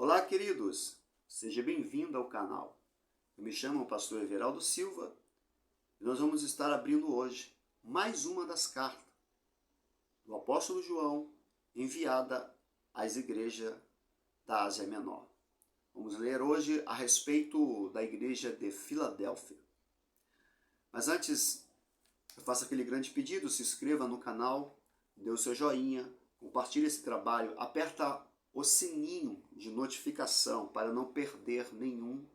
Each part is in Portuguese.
Olá, queridos! Seja bem-vindo ao canal. Eu me chamo Pastor Everaldo Silva e nós vamos estar abrindo hoje mais uma das cartas do apóstolo João enviada às igrejas da Ásia Menor. Vamos ler hoje a respeito da igreja de Filadélfia. Mas antes, eu faço aquele grande pedido: se inscreva no canal, dê o seu joinha, compartilhe esse trabalho, aperta o sininho de notificação para não perder nenhum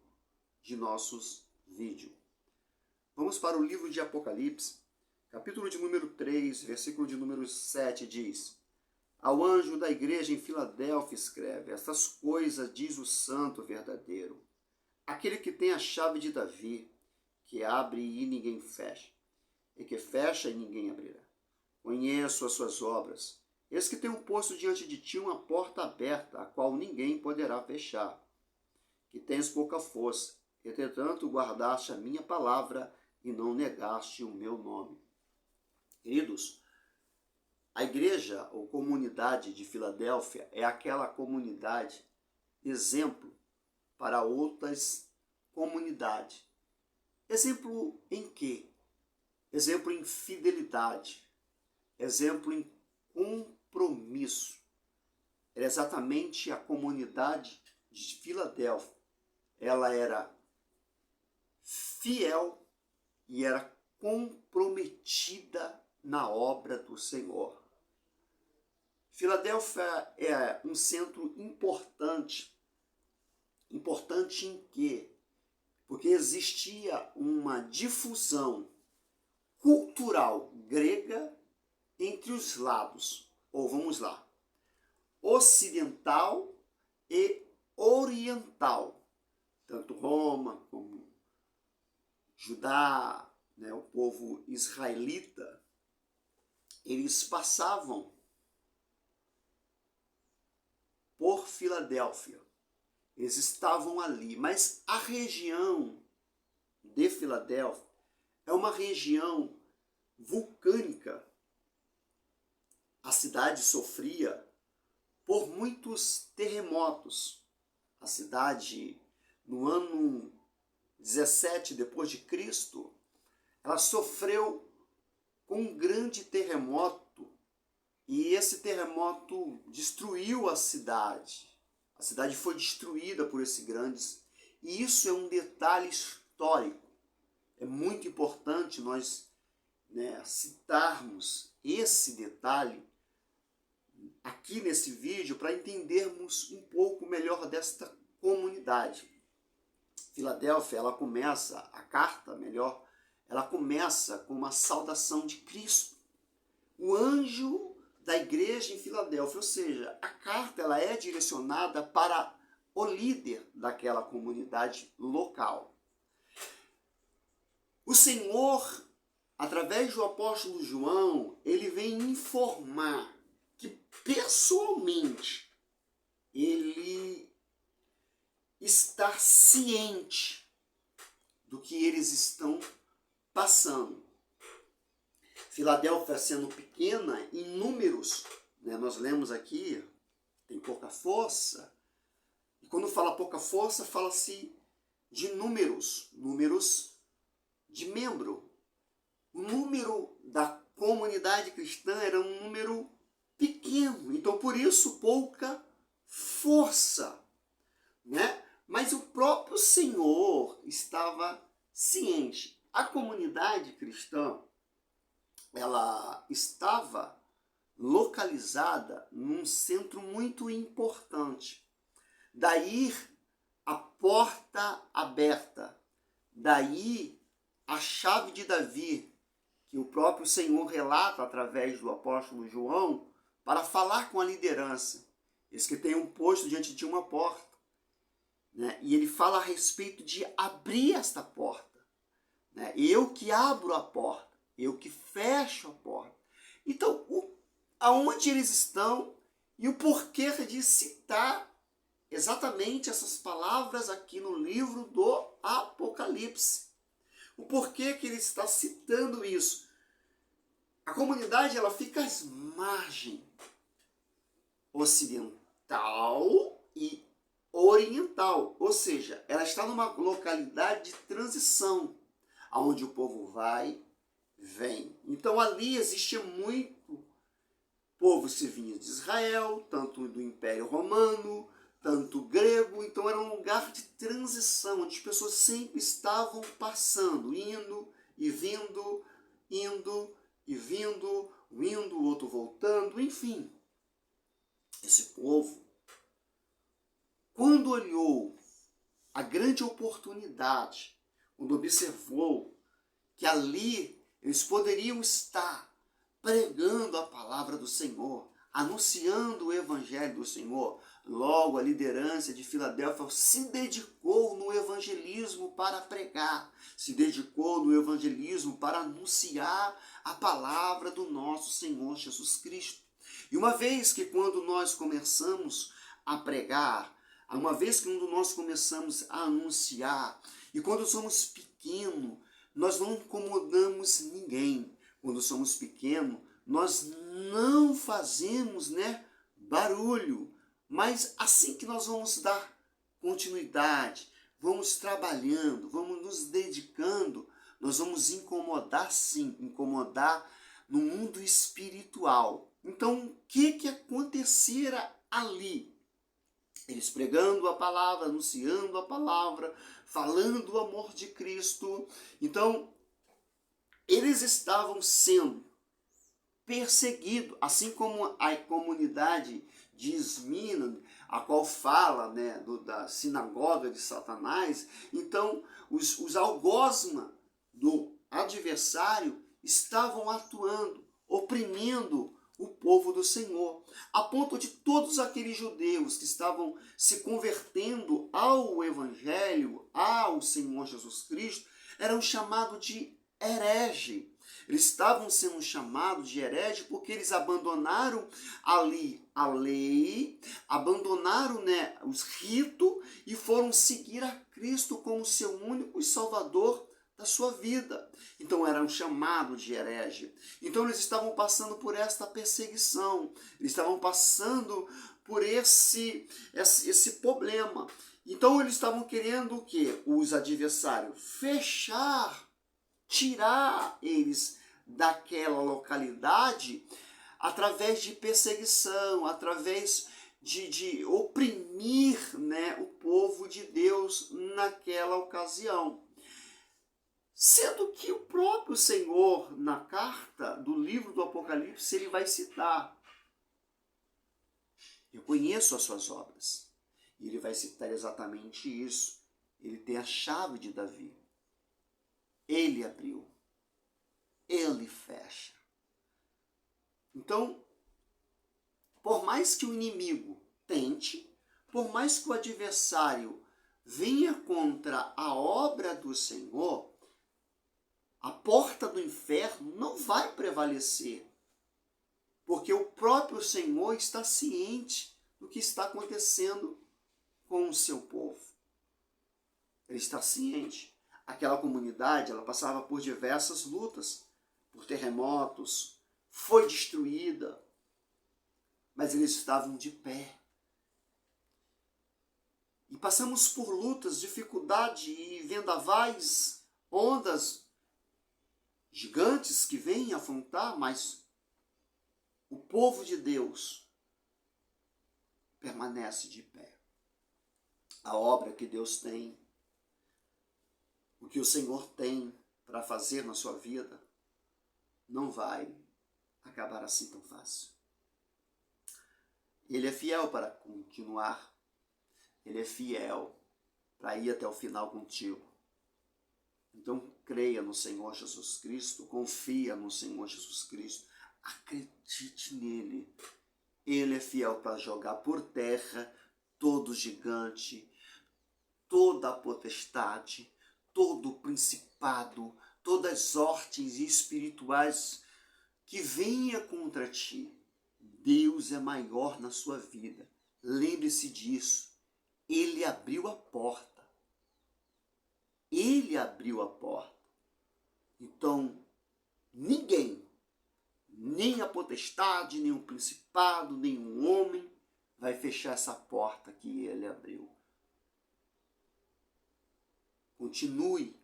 de nossos vídeos. Vamos para o livro de Apocalipse, capítulo de número 3, versículo de número 7, diz: Ao anjo da igreja em Filadélfia escreve: Estas coisas diz o santo verdadeiro, aquele que tem a chave de Davi, que abre e ninguém fecha, e que fecha e ninguém abrirá. Conheço as suas obras. Eis que tenho posto diante de ti uma porta aberta, a qual ninguém poderá fechar. Que tens pouca força, entretanto guardaste a minha palavra e não negaste o meu nome. Queridos, a igreja ou comunidade de Filadélfia é aquela comunidade exemplo para outras comunidades. Exemplo em quê? Exemplo em fidelidade. Exemplo em compromisso. Era exatamente a comunidade de Filadélfia. Ela era fiel e era comprometida na obra do Senhor. Filadélfia é um centro importante. Importante em quê? Porque existia uma difusão cultural grega entre os lados, ou vamos lá, ocidental e oriental, tanto Roma como Judá, o povo israelita, eles passavam por Filadélfia, eles estavam ali, mas a região de Filadélfia é uma região vulcânica. A cidade sofria por muitos terremotos. A cidade, no ano 17 depois de Cristo, ela sofreu com um grande terremoto e esse terremoto destruiu a cidade. A cidade foi destruída por esse grandes, e isso é um detalhe histórico. É muito importante nós citarmos esse detalhe aqui nesse vídeo para entendermos um pouco melhor desta comunidade. Filadélfia, ela começa com uma saudação de Cristo, o anjo da igreja em Filadélfia, ou seja, a carta ela é direcionada para o líder daquela comunidade local. O Senhor, através do apóstolo João, ele vem informar que pessoalmente ele está ciente do que eles estão passando. Filadélfia sendo pequena em números, nós lemos aqui, tem pouca força, e quando fala pouca força, fala-se de números de membro. O número da comunidade cristã era um número pequeno, então por isso pouca força, Mas o próprio Senhor estava ciente. A comunidade cristã, ela estava localizada num centro muito importante. Daí a porta aberta, daí a chave de Davi, que o próprio Senhor relata através do apóstolo João, para falar com a liderança. Eles que têm um posto diante de uma porta. E ele fala a respeito de abrir esta porta. Eu que abro a porta, eu que fecho a porta. Então, aonde eles estão e o porquê de citar exatamente essas palavras aqui no livro do Apocalipse. O porquê que ele está citando isso. A comunidade ela fica às margens ocidental e Ou seja, ela está numa localidade de transição, onde o povo vai, vem. Então ali existia muito povo que vinha de Israel, tanto do Império Romano, tanto grego. Então era um lugar de transição, onde as pessoas sempre estavam passando, indo e vindo, indo e vindo, o outro voltando, enfim. Esse povo, quando olhou a grande oportunidade, quando observou que ali eles poderiam estar pregando a palavra do Senhor, anunciando o evangelho do Senhor, logo a liderança de Filadélfia se dedicou no evangelismo para pregar, se dedicou no evangelismo para anunciar a palavra do nosso Senhor Jesus Cristo. E uma vez que quando nós começamos a pregar, uma vez que quando nós começamos a anunciar, e quando somos pequenos, nós não incomodamos ninguém. Quando somos pequenos, nós não fazemos, barulho. Mas assim que nós vamos dar continuidade, vamos trabalhando, vamos nos dedicando, nós vamos incomodar sim, incomodar no mundo espiritual. Então, o que acontecera ali? Eles pregando a palavra, anunciando a palavra, falando do amor de Cristo. Então, eles estavam sendo perseguidos, assim como a comunidade de Esmina, a qual fala da sinagoga de Satanás. Então, os algozes do adversário estavam atuando, oprimindo o povo do Senhor, a ponto de todos aqueles judeus que estavam se convertendo ao Evangelho, ao Senhor Jesus Cristo, eram chamados de herege. Eles estavam sendo chamados de herege porque eles abandonaram ali a lei, abandonaram os ritos e foram seguir a Cristo como seu único e salvador da sua vida. Então eram chamados de herege. Então eles estavam passando por esta perseguição, eles estavam passando por esse problema. Então eles estavam querendo o quê? Os adversários fechar, tirar eles daquela localidade através de perseguição, através de oprimir o povo de Deus naquela ocasião. Sendo que o próprio Senhor, na carta do livro do Apocalipse, ele vai citar: eu conheço as suas obras. E ele vai citar exatamente isso. Ele tem a chave de Davi. Ele abriu. Ele fecha. Então, por mais que o inimigo tente, por mais que o adversário venha contra a obra do Senhor, a porta do inferno não vai prevalecer, porque o próprio Senhor está ciente do que está acontecendo com o seu povo. Ele está ciente. Aquela comunidade, ela passava por diversas lutas, por terremotos, foi destruída, mas eles estavam de pé. E passamos por lutas, dificuldade e vendavais, ondas gigantes que vêm afrontar, mas o povo de Deus permanece de pé. A obra que Deus tem, o que o Senhor tem para fazer na sua vida, não vai acabar assim tão fácil. Ele é fiel para continuar. Ele é fiel para ir até o final contigo. Então, creia no Senhor Jesus Cristo, confia no Senhor Jesus Cristo, acredite nele. Ele é fiel para jogar por terra todo gigante, toda a potestade, todo o principado, todas as hortes espirituais que venha contra ti. Deus é maior na sua vida. Lembre-se disso. Ele abriu a porta. Ele abriu a porta. Então, ninguém, nem a potestade, nem o principado, nem um homem, vai fechar essa porta que ele abriu. Continue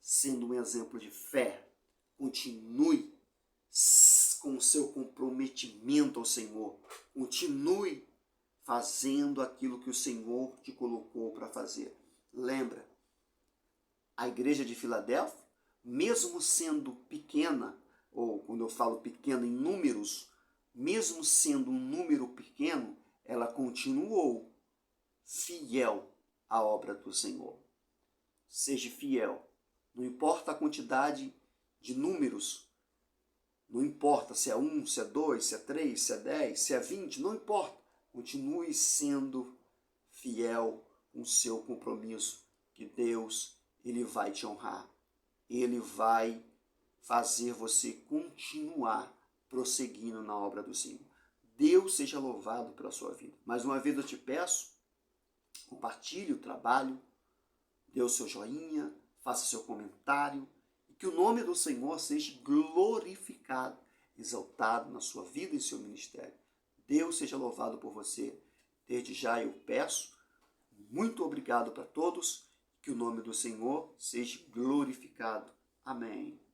sendo um exemplo de fé. Continue com o seu comprometimento ao Senhor. Continue fazendo aquilo que o Senhor te colocou para fazer. Lembra, a igreja de Filadélfia, mesmo sendo pequena, ou quando eu falo pequena em números, mesmo sendo um número pequeno, ela continuou fiel à obra do Senhor. Seja fiel. Não importa a quantidade de números, não importa se é 1, se é 2, se é 3, se é 10, se é 20, não importa. Continue sendo fiel com o seu compromisso, que Deus, Ele vai te honrar. Ele vai fazer você continuar prosseguindo na obra do Senhor. Deus seja louvado pela sua vida. Mais uma vez eu te peço, compartilhe o trabalho, dê o seu joinha, faça seu comentário, e que o nome do Senhor seja glorificado, exaltado na sua vida e seu ministério. Deus seja louvado por você. Desde já eu peço, muito obrigado para todos, que o nome do Senhor seja glorificado. Amém.